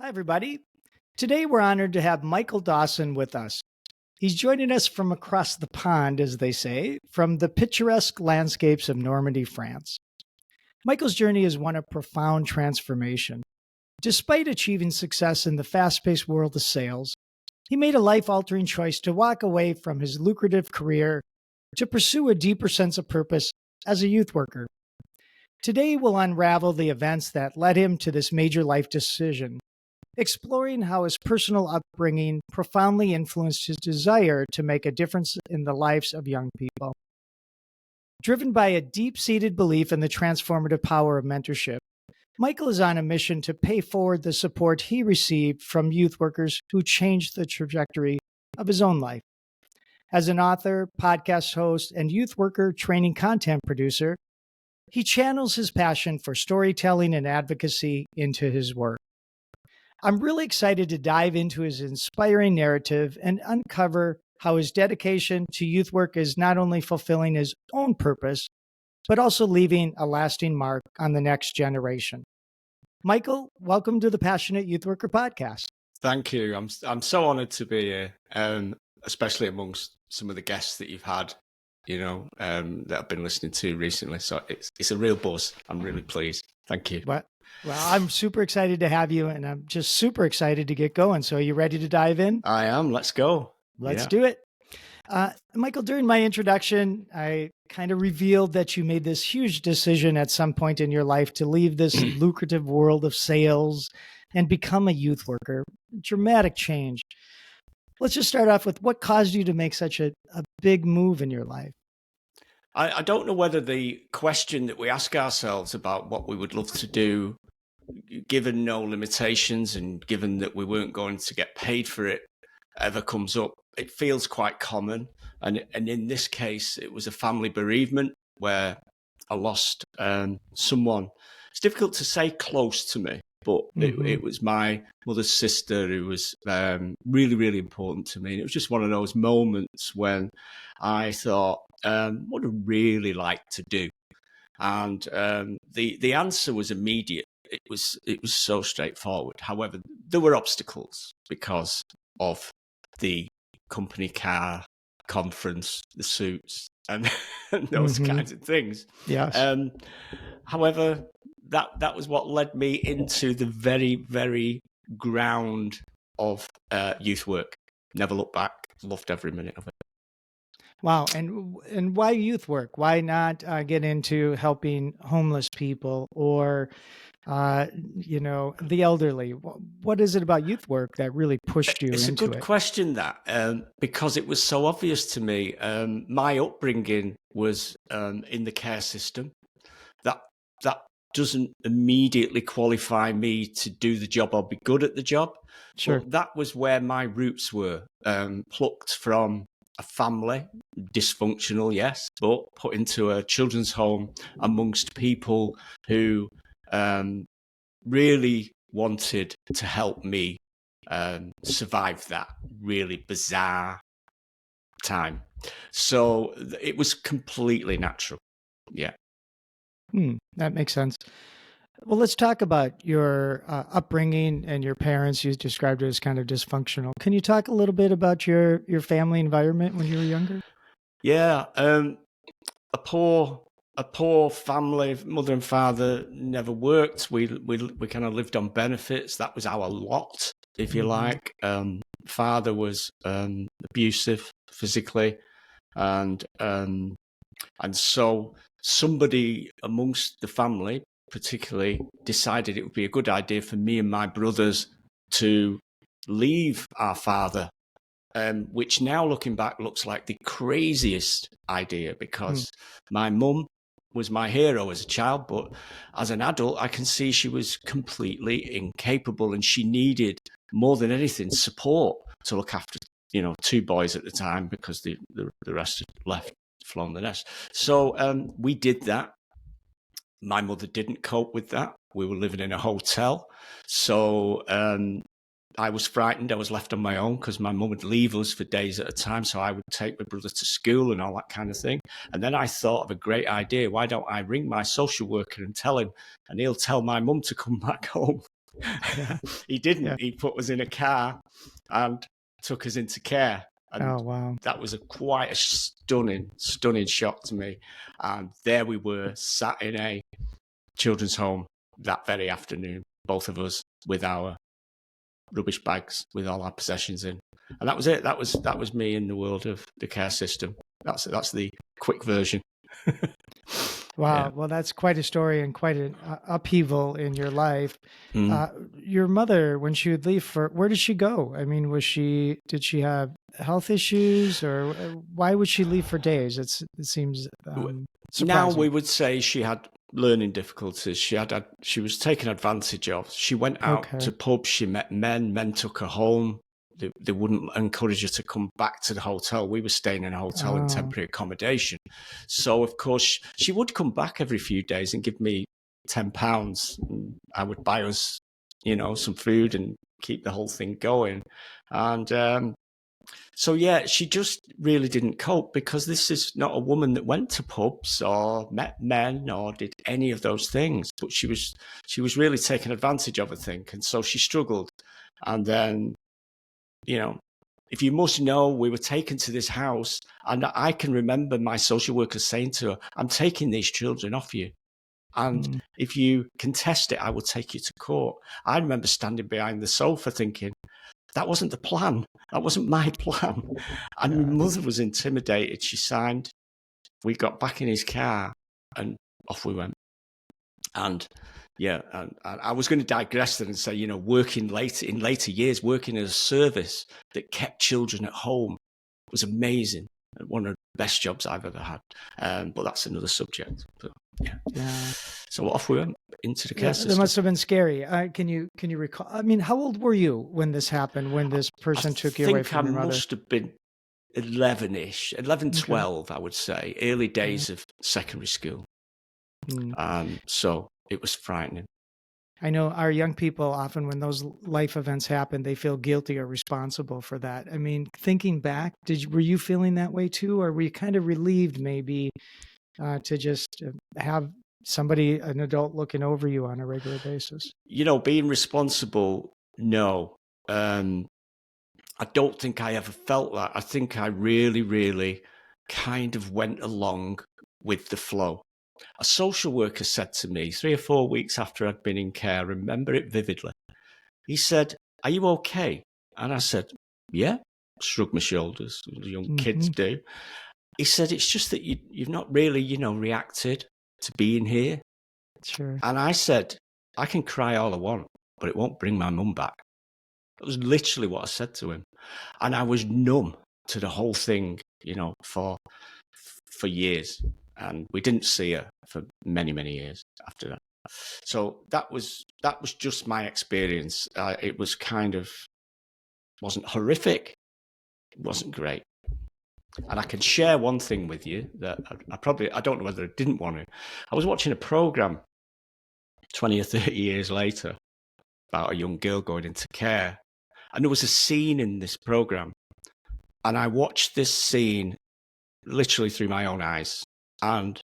Hi, everybody. Today we're honored to have Michael Dawson with us. He's joining us from across the pond, as they say, from the picturesque landscapes of Normandy, France. Michael's journey is one of profound transformation. Despite achieving success in the fast paced world of sales, he made a life altering choice to walk away from his lucrative career to pursue a deeper sense of purpose as a youth worker. Today, we'll unravel the events that led him to this major life decision, exploring how his personal upbringing profoundly influenced his desire to make a difference in the lives of young people. Driven by a deep seated belief in the transformative power of mentorship, Michael is on a mission to pay forward the support he received from youth workers who changed the trajectory of his own life. As an author, podcast host, and youth worker training content producer, he channels his passion for storytelling and advocacy into his work. I'm really excited to dive into his inspiring narrative and uncover how his dedication to youth work is not only fulfilling his own purpose, but also leaving a lasting mark on the next generation. Michael, welcome to the Passionate Youth Worker podcast. Thank you. I'm so honored to be here, especially amongst some of the guests that you've had, that I've been listening to recently. So it's a real buzz. I'm really pleased. Thank you. Well, I'm super excited to have you, and I'm just super excited to get going. So are you ready to dive in? I am. Let's go. Let's do it. Michael, during my introduction, I kind of revealed that you made this huge decision at some point in your life to leave this lucrative world of sales and become a youth worker. Dramatic change. Let's just start off with what caused you to make such a big move in your life? I don't know whether the question that we ask ourselves about what we would love to do, given no limitations and given that we weren't going to get paid for it, ever comes up. It feels quite common. And in this case, it was a family bereavement where I lost someone. It's difficult to say close to me, but it was my mother's sister who was really, really important to me. And it was just one of those moments when I thought, what I'd really like to do. And the answer was immediate. It was so straightforward. However, there were obstacles because of the company car, conference, the suits, and those kinds of things. Yes. However, that was what led me into the very, very ground of youth work. Never looked back. Loved every minute of it. Wow. And why youth work? Why not get into helping homeless people or, the elderly? What is it about youth work that really pushed you into it? It's a good question, that, because it was so obvious to me. My upbringing was in the care system. That doesn't immediately qualify me to do the job or be good at the job. Sure. But that was where my roots were, plucked from a family, dysfunctional, yes, but put into a children's home amongst people who really wanted to help me survive that really bizarre time. So it was completely natural. Yeah. That makes sense. Well, let's talk about your upbringing and your parents. You described it as kind of dysfunctional. Can you talk a little bit about your family environment when you were younger? Yeah, a poor family. Mother and father never worked. We kind of lived on benefits. That was our lot, if you like. Father was abusive physically, and so somebody amongst the family, particularly, decided it would be a good idea for me and my brothers to leave our father, which now looking back looks like the craziest idea, because my mum was my hero as a child, but as an adult, I can see she was completely incapable, and she needed more than anything support to look after, two boys at the time, because the rest had left, flown the nest. So we did that. My mother didn't cope with that. We were living in a hotel. So I was frightened. I was left on my own because my mum would leave us for days at a time. So I would take my brother to school and all that kind of thing. And then I thought of a great idea. Why don't I ring my social worker and tell him, and he'll tell my mum to come back home. Yeah. He didn't. Yeah. He put us in a car and took us into care. And Oh, wow. that was quite a stunning shock to me. And there we were, sat in a children's home that very afternoon, both of us with our rubbish bags with all our possessions in. And that was it. That was me in the world of the care system. That's the quick version. Wow. Yeah. Well, that's quite a story and quite an upheaval in your life. Mm. Your mother, when she would leave where did she go? I mean, did she have health issues, or why would she leave for days? It seems Now surprising. we would say she had learning difficulties. She was taken advantage of. She went out to pubs. She met men. Men took her home. They wouldn't encourage her to come back to the hotel. We were staying in a hotel in temporary accommodation. So, of course, she would come back every few days and give me £10. I would buy us, some food and keep the whole thing going. And so, yeah, she just really didn't cope, because this is not a woman that went to pubs or met men or did any of those things. But she was really taking advantage of, I think. And so she struggled. And then, if you must know, we were taken to this house, and I can remember my social worker saying to her, "I'm taking these children off you. And if you contest it, I will take you to court." I remember standing behind the sofa thinking, that wasn't the plan. That wasn't my plan. And my mother was intimidated. She signed. We got back in his car and off we went. And yeah, and I was going to digress then and say, working in later years, working in a service that kept children at home was amazing. One of the best jobs I've ever had. But that's another subject. But, yeah. So off we went into the care system. That must have been scary. Can you recall? I mean, how old were you when this happened? When this person took you away from your mother? I must have been 11-ish, 11, 12, I would say. Early days of secondary school. So it was frightening. I know our young people often, when those life events happen, they feel guilty or responsible for that. I mean, thinking back, were you feeling that way too? Or were you kind of relieved maybe to just have somebody, an adult, looking over you on a regular basis? Being responsible, no. I don't think I ever felt that. I think I really, really kind of went along with the flow. A social worker said to me 3 or 4 weeks after I'd been in care, I remember it vividly. He said, "Are you okay?" And I said, "Yeah." Shrugged my shoulders, as young kids do. He said, "It's just that you've not really, reacted to being here." Sure. And I said, "I can cry all I want, but it won't bring my mum back." That was literally what I said to him. And I was numb to the whole thing, for years. And we didn't see her for many, many years after that. So that was just my experience. It was wasn't horrific. It wasn't great. And I can share one thing with you that I don't know whether I didn't want to. I was watching a program 20 or 30 years later about a young girl going into care. And there was a scene in this program. And I watched this scene literally through my own eyes. And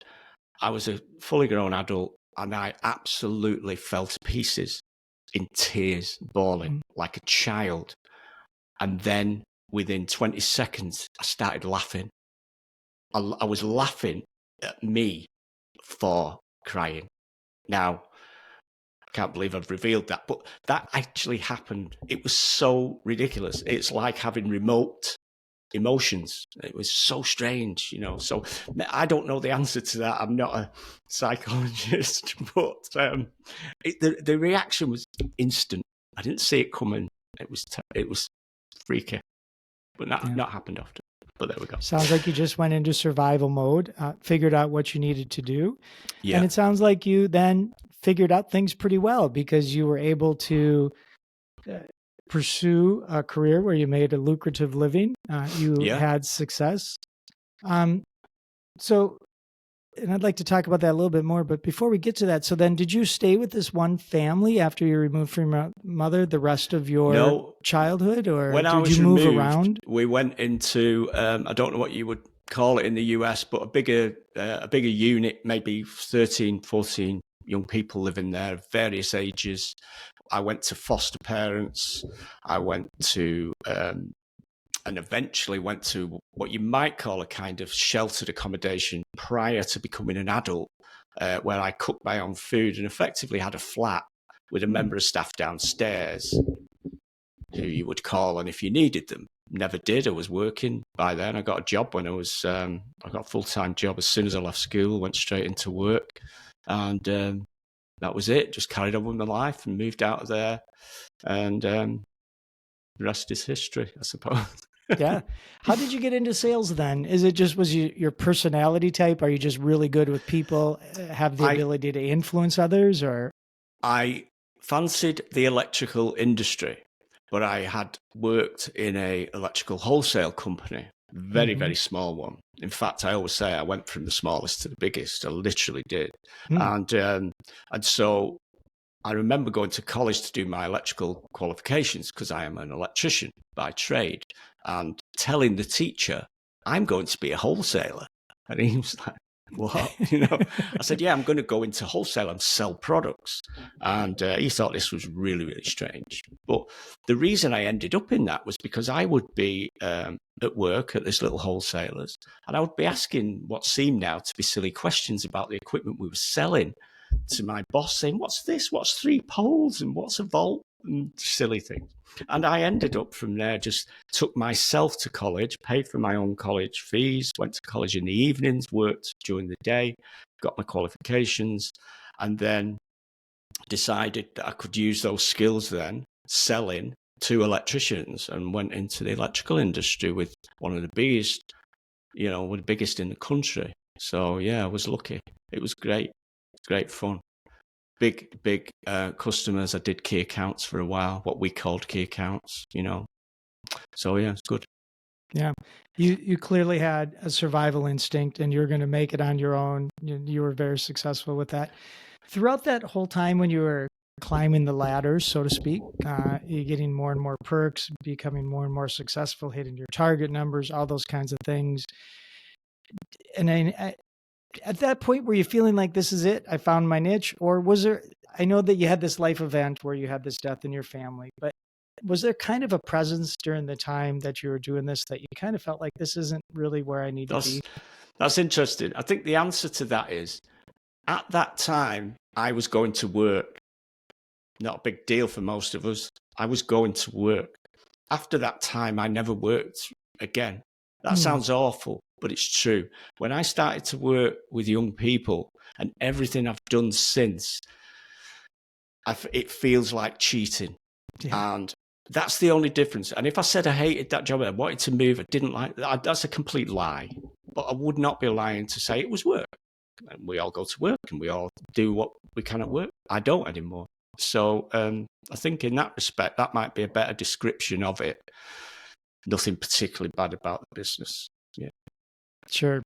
I was a fully grown adult, and I absolutely fell to pieces in tears, bawling like a child. And then within 20 seconds, I started laughing. I was laughing at me for crying. Now, I can't believe I've revealed that, but that actually happened. It was so ridiculous. It's like having remote emotions. It was so strange, So I don't know the answer to that. I'm not a psychologist, but the reaction was instant. I didn't see it coming. It was freaky, but not happened often. But there we go. Sounds like you just went into survival mode, figured out what you needed to do. Yeah. And it sounds like you then figured out things pretty well, because you were able to pursue a career where you made a lucrative living. You had success. So, and I'd like to talk about that a little bit more, but before we get to that, so then did you stay with this one family after you removed from your mother the rest of your childhood, or did you move around? We went into, I don't know what you would call it in the US, but a bigger unit, maybe 13, 14 young people living there, various ages. I went to foster parents. I went to and eventually went to what you might call a kind of sheltered accommodation prior to becoming an adult, where I cooked my own food and effectively had a flat with a member of staff downstairs who you would call on if you needed them. Never did. I was working by then. I got a job when I got a full-time job as soon as I left school, went straight into work. And that was it. Just carried on with my life and moved out of there. And the rest is history, I suppose. Yeah. How did you get into sales then? Is it just, was you your personality type? Are you just really good with people, have the ability to influence others, or? I fancied the electrical industry, but I had worked in a electrical wholesale company, very, very small one. In fact, I always say I went from the smallest to the biggest. I literally did. And so I remember going to college to do my electrical qualifications because I am an electrician by trade, and telling the teacher, I'm going to be a wholesaler. And he was like, what? I said, yeah, I'm going to go into wholesale and sell products. And he thought this was really, really strange. But the reason I ended up in that was because I would be at work at this little wholesalers, and I would be asking what seemed now to be silly questions about the equipment we were selling to my boss, saying, what's this? What's 3 poles? And what's a volt? And silly things. And I ended up from there, just took myself to college, paid for my own college fees, went to college in the evenings, worked during the day, got my qualifications, and then decided that I could use those skills then selling to electricians, and went into the electrical industry with one of the biggest, one of the biggest in the country. So yeah, I was lucky. It was great. Great fun. Big customers. I did key accounts for a while, what we called key accounts, So yeah, it's good. Yeah. You clearly had a survival instinct, and you're going to make it on your own. You were very successful with that. Throughout that whole time when you were climbing the ladders, so to speak, you're getting more and more perks, becoming more and more successful, hitting your target numbers, all those kinds of things. And at that point, were you feeling like, this is it, I found my niche? Or was there, I know that you had this life event where you had this death in your family, but was there kind of a presence during the time that you were doing this that you kind of felt like, this isn't really where I need to be? That's interesting. I think the answer to that is, at that time, I was going to work. Not a big deal for most of us. I was going to work. After that time, I never worked again. That sounds awful, but it's true. When I started to work with young people, and everything I've done since, it feels like cheating. Yeah. And that's the only difference. And if I said I hated that job, I wanted to move, I didn't like that, that's a complete lie. But I would not be lying to say it was work. And we all go to work and we all do what we can at work. I don't anymore. So I think in that respect, that might be a better description of it. Nothing particularly bad about the business. Yeah. Sure.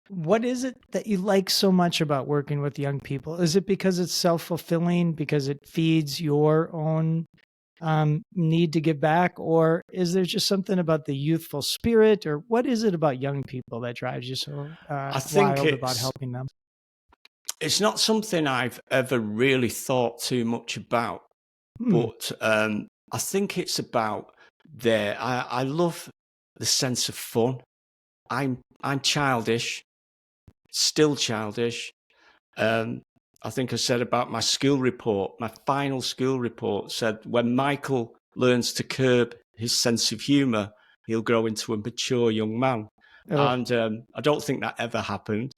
What is it that you like so much about working with young people? Is it because it's self-fulfilling, because it feeds your own need to give back? Or is there just something about the youthful spirit? Or what is it about young people that drives you so wild about helping them? It's not something I've ever really thought too much about. But I think it's about I love the sense of fun. I'm childish, still childish. I think I said about my school report, my final school report said, when Michael learns to curb his sense of humour, he'll grow into a mature young man. Oh. And I don't think that ever happened.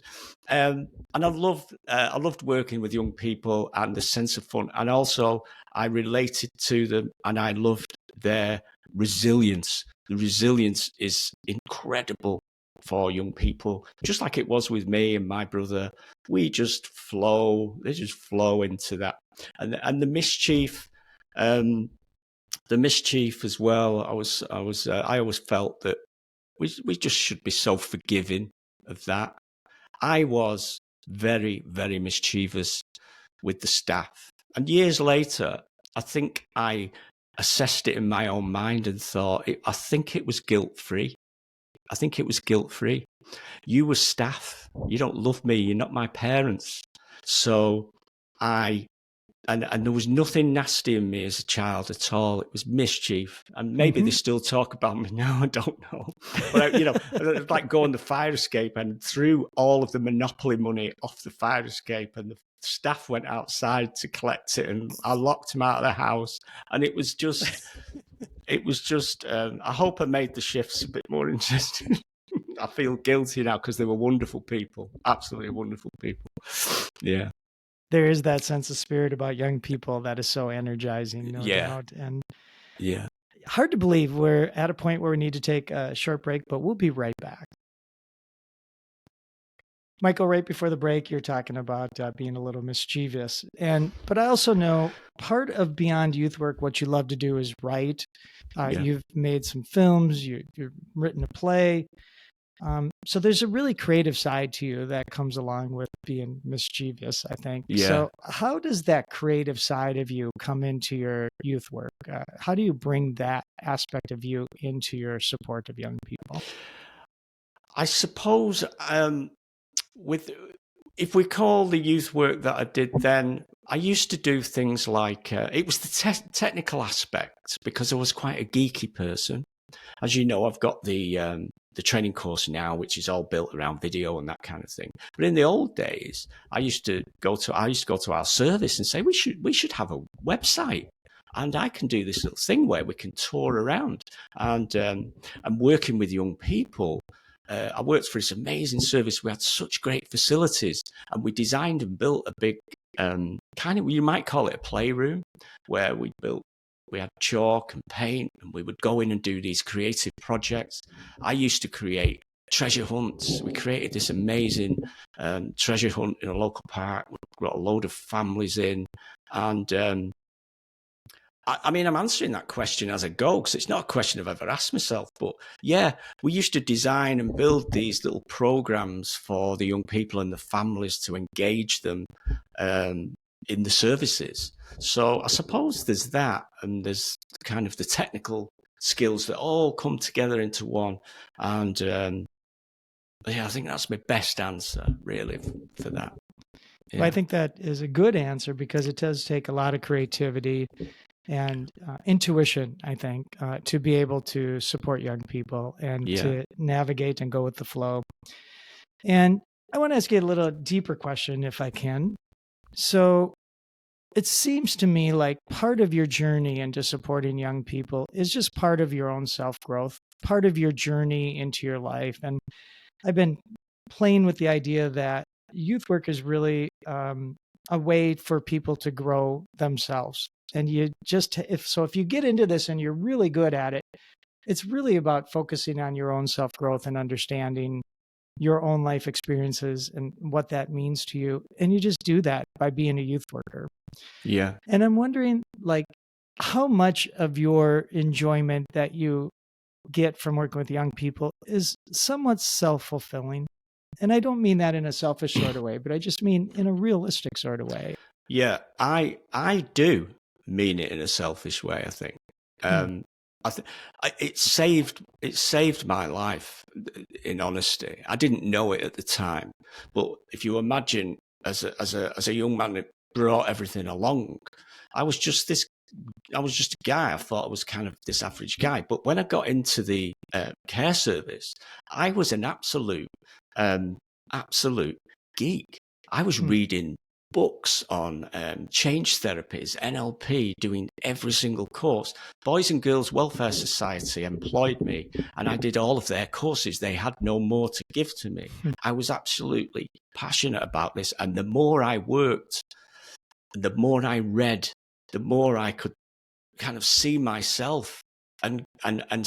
And I loved working with young people and the sense of fun. And also I related to them and I loved their resilience. The resilience is incredible for young people, just like it was with me and my brother. They just flow into that. And the mischief, as well. I always felt that we just should be so forgiving of that. I was very, very mischievous with the staff. And years later, I think I assessed it in my own mind and thought, I think it was guilt-free. You were staff. You don't love me. You're not my parents. So I and there was nothing nasty in me as a child at all. It was mischief, and maybe they still talk about me now. I don't know, but I'd like go on the fire escape and threw all of the Monopoly money off the fire escape, and the staff went outside to collect it, and I locked them out of the house, and it was just. I hope I made the shifts a bit more interesting. I feel guilty now because they were wonderful people, absolutely wonderful people. Yeah. There is that sense of spirit about young people that is so energizing, no doubt. And yeah, hard to believe we're at a point where we need to take a short break, but we'll be right back. Michael, right before the break, you're talking about being a little mischievous. But I also know part of Beyond Youth Work, what you love to do is write. You've made some films, you've written a play. So there's a really creative side to you that comes along with being mischievous, I think. Yeah. So how does that creative side of you come into your youth work? How do you bring that aspect of you into your support of young people? I suppose if we call the youth work that I did then, I used to do things like it was the technical aspect because I was quite a geeky person. As you know, I've got the training course now, which is all built around video and that kind of thing. But in the old days, I used to go to our service and say we should have a website. And I can do this little thing where we can tour around, and I'm working with young people. I worked for this amazing service. We had such great facilities, and we designed and built a big kind of, you might call it a playroom, where we had chalk and paint, and we would go in and do these creative projects. I used to create treasure hunts. We created this amazing treasure hunt in a local park. We brought a load of families in, and I mean, I'm answering that question as I go because it's not a question I've ever asked myself. But yeah, we used to design and build these little programs for the young people and the families to engage them in the services. So I suppose there's that, and there's kind of the technical skills that all come together into one. And I think that's my best answer, really, for that. Yeah. Well, I think that is a good answer because it does take a lot of creativity and intuition, I think, to be able to support young people and to navigate and go with the flow. And I want to ask you a little deeper question, if I can. So it seems to me like part of your journey into supporting young people is just part of your own self-growth, part of your journey into your life. And I've been playing with the idea that youth work is really a way for people to grow themselves. And you just, if you get into this and you're really good at it, it's really about focusing on your own self-growth and understanding your own life experiences and what that means to you. And you just do that by being a youth worker. Yeah. And I'm wondering, like, how much of your enjoyment that you get from working with young people is somewhat self-fulfilling. And I don't mean that in a selfish sort of way, but I just mean in a realistic sort of way. Yeah, I do mean it in a selfish way, I think. It saved my life, in honesty. I didn't know it at the time, but if you imagine as a young man that brought everything along, I was just a guy. I thought I was kind of this average guy. But when I got into the care service, I was an absolute geek. I was reading books on change therapies, NLP, doing every single course. Boys and Girls Welfare Society employed me, and I did all of their courses. They had no more to give to me. I was absolutely passionate about this. And the more I worked, the more I read, the more I could kind of see myself and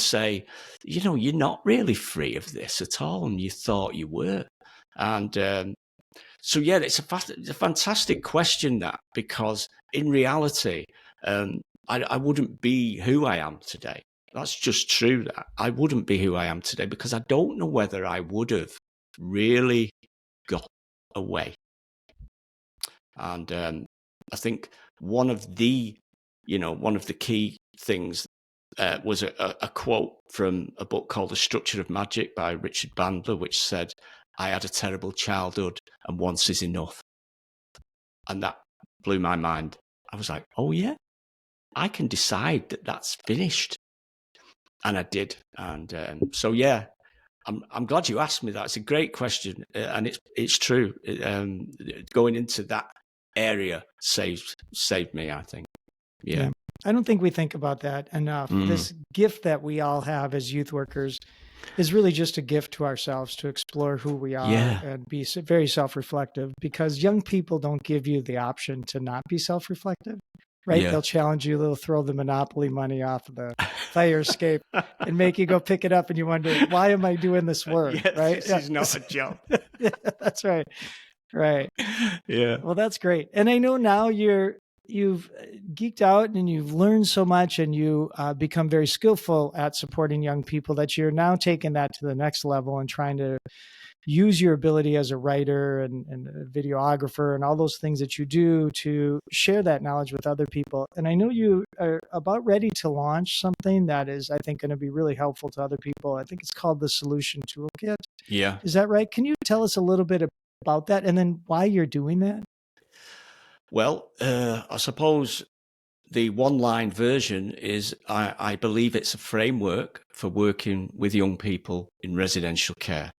say, you're not really free of this at all, and you thought you were. And so, yeah, it's a fantastic question, that, because in reality, I wouldn't be who I am today. That's just true, that I wouldn't be who I am today because I don't know whether I would have really got away. And I think one of the key things was a quote from a book called The Structure of Magic by Richard Bandler, which said, "I had a terrible childhood and once is enough." And that blew my mind. I was like, oh yeah, I can decide that that's finished. And I did. And so, yeah, I'm glad you asked me that. It's a great question. And it's true. Going into that area saved me, I think. Yeah. I don't think we think about that enough. This gift that we all have as youth workers is really just a gift to ourselves to explore who we are and be very self-reflective, because young people don't give you the option to not be self-reflective, right? Yeah. They'll challenge you. They'll throw the Monopoly money off of the fire escape and make you go pick it up. And you wonder, why am I doing this work? Yes, right? This is not a job. Yeah, that's right. Right. Yeah. Well, that's great. And I know now you've geeked out and you've learned so much, and you become very skillful at supporting young people, that you're now taking that to the next level and trying to use your ability as a writer and a videographer and all those things that you do to share that knowledge with other people. And I know you are about ready to launch something that is, I think, going to be really helpful to other people. I think it's called the Solution Toolkit. Yeah. Is that right? Can you tell us a little bit about that, and then why you're doing that? Well, I suppose the one-line version is I believe it's a framework for working with young people in residential care.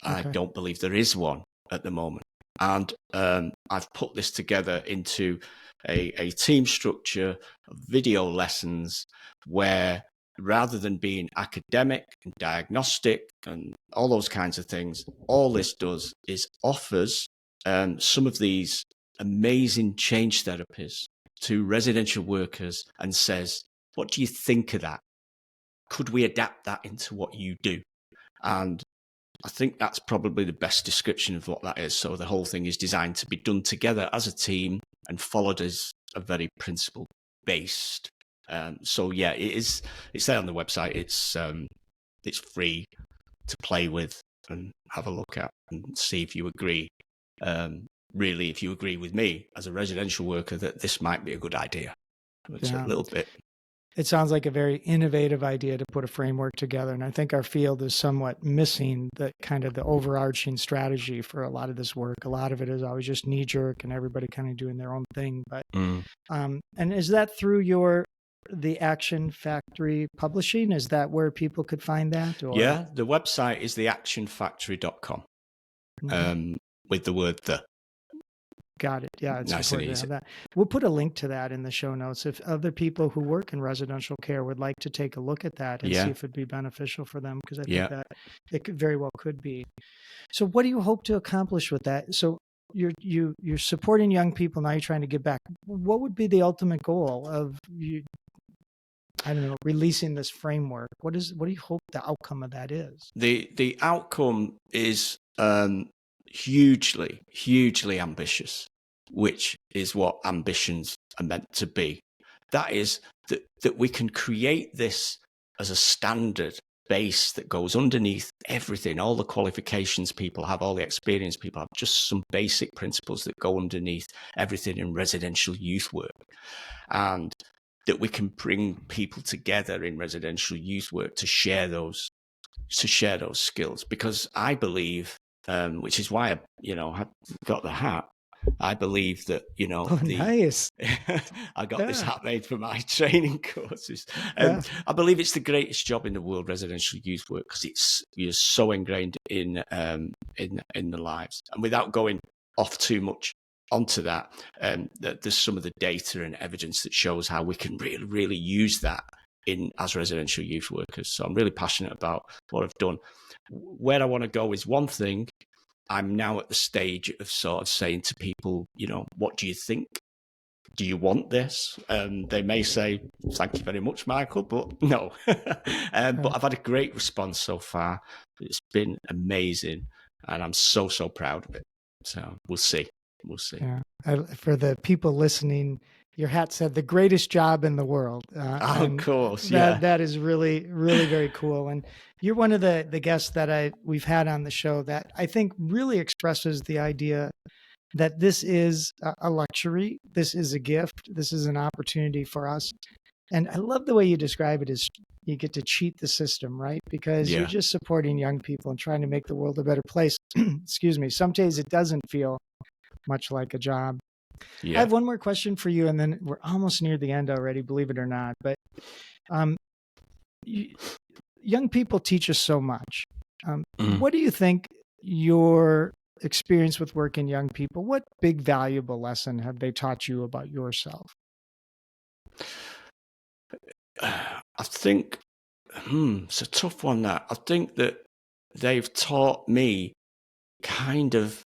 Okay. I don't believe there is one at the moment. And I've put this together into a team structure of video lessons where, rather than being academic and diagnostic and all those kinds of things, all this does is offers some of these amazing change therapies to residential workers and says, what do you think of that? Could we adapt that into what you do? And I think that's probably the best description of what that is. So the whole thing is designed to be done together as a team and followed as a very principle based. So yeah, it's there on the website. It's free to play with and have a look at and see if you agree. Really, if you agree with me as a residential worker that this might be a good idea. It's a little bit. It sounds like a very innovative idea to put a framework together. And I think our field is somewhat missing the kind of the overarching strategy for a lot of this work. A lot of it is always just knee jerk and everybody kind of doing their own thing. But and is that through the Action Factory Publishing? Is that where people could find that? Or? Yeah, the website is theactionfactory.com with the word the. Got it. Yeah, it's nice and easy. That. We'll put a link to that in the show notes if other people who work in residential care would like to take a look at that and see if it'd be beneficial for them, because I think that it very well could be. So what do you hope to accomplish with that? So you're supporting young people, now you're trying to give back. What would be the ultimate goal of you? I don't know, releasing this framework. What do you hope the outcome of that is? The outcome is hugely ambitious, which is what ambitions are meant to be. That is that we can create this as a standard base that goes underneath everything, all the qualifications people have, all the experience people have, just some basic principles that go underneath everything in residential youth work. And that we can bring people together in residential youth work to share those skills. Because I believe, which is why I got the hat. I believe that nice. I got this hat made for my training courses. I believe it's the greatest job in the world, residential youth work, because you're so ingrained in the lives. And without going off too much onto that, there's some of the data and evidence that shows how we can really use that as residential youth workers. So I'm really passionate about what I've done. Where I want to go is one thing. I'm now at the stage of sort of saying to people, what do you think? Do you want this? They may say, thank you very much, Michael, but no. But I've had a great response so far. It's been amazing, and I'm so proud of it. So we'll see. Yeah. For the people listening, your hat said the greatest job in the world. Of course, yeah. That is really very cool. And you're one of the guests that we've had on the show that I think really expresses the idea that this is a luxury. This is a gift. This is an opportunity for us. And I love the way you describe it as you get to cheat the system, right? Because you're just supporting young people and trying to make the world a better place. Excuse me. Some days it doesn't feel much like a job. Yeah. I have one more question for you, and then we're almost near the end already, believe it or not. But um, young people teach us so much. What do you think your experience with working young people, what big valuable lesson have they taught you about yourself? I think it's a tough one. That I think that they've taught me kind of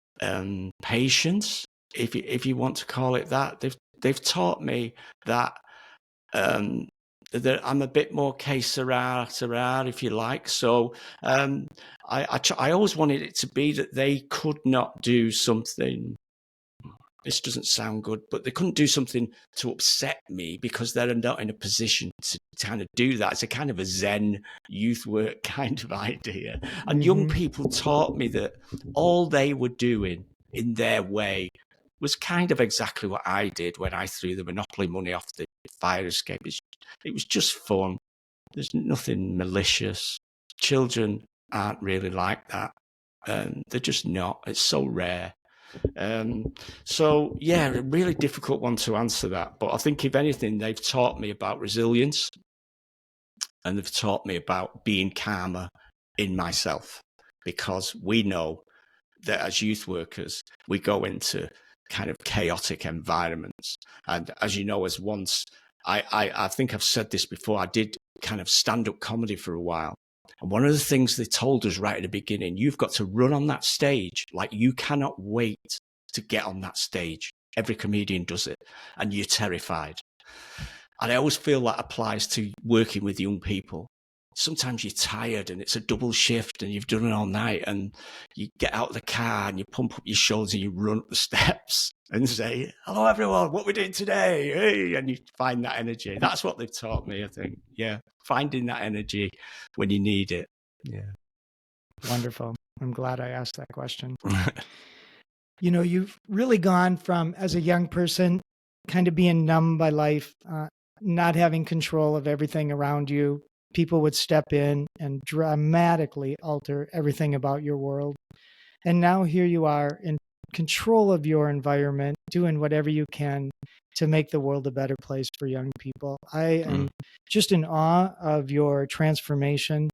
patience, if you want to call it that. They've taught me that um, that I'm a bit more que sera, if you like. So I always wanted it to be that they could not do something. This doesn't sound good, but they couldn't do something to upset me because they're not in a position to kind of do that. It's a kind of a Zen youth work kind of idea. And young people taught me that all they were doing in their way was kind of exactly what I did when I threw the Monopoly money off the fire escape. It was just fun. There's nothing malicious. Children aren't really like that. They're just not. It's so rare. So yeah, a really difficult one to answer that. But I think if anything, they've taught me about resilience, and they've taught me about being calmer in myself, because we know that as youth workers, we go into kind of chaotic environments. And as you know, as once, I think I've said this before, I did kind of stand-up comedy for a while. And one of the things they told us right at the beginning, you've got to run on that stage like you cannot wait to get on that stage. Every comedian does it, and you're terrified. And I always feel that applies to working with young people. Sometimes you're tired and it's a double shift and you've done it all night, and you get out of the car and you pump up your shoulders and you run up the steps and say, hello, everyone, what are we doing today? Hey, and you find that energy. That's what they've taught me, I think. Yeah, finding that energy when you need it. Yeah. Wonderful. I'm glad I asked that question. You've really gone from, as a young person, kind of being numb by life, not having control of everything around you. People would step in and dramatically alter everything about your world. And now here you are in control of your environment, doing whatever you can to make the world a better place for young people. I am just in awe of your transformation.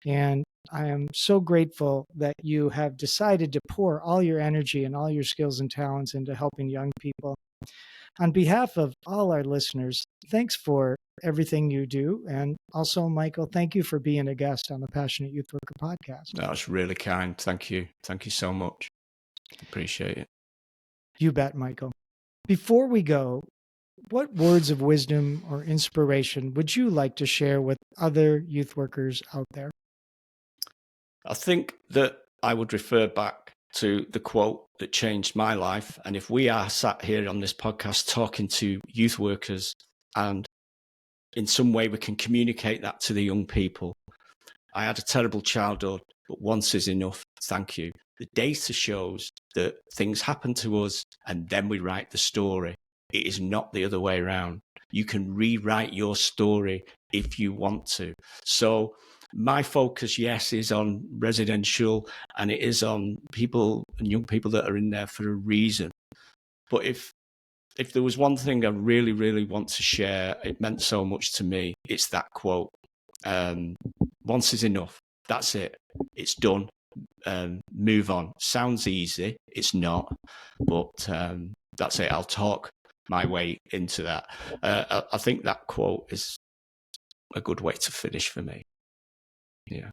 And I am so grateful that you have decided to pour all your energy and all your skills and talents into helping young people. On behalf of all our listeners, thanks for everything you do. And also, Michael, thank you for being a guest on the Passionate Youth Worker podcast. That was really kind. Thank you. Thank you so much. Appreciate it. You bet, Michael. Before we go, what words of wisdom or inspiration would you like to share with other youth workers out there? I think that I would refer back to the quote that changed my life. And if we are sat here on this podcast talking to youth workers, and in some way we can communicate that to the young people. I had a terrible childhood, but once is enough. Thank you. The data shows that things happen to us and then we write the story. It is not the other way around. You can rewrite your story if you want to. So my focus, yes, is on residential, and it is on people and young people that are in there for a reason. But if there was one thing I really, really want to share, it meant so much to me, it's that quote. Once is enough. That's it. It's done. Move on. Sounds easy. It's not. But that's it. I'll talk my way into that. I think that quote is a good way to finish for me. Yeah.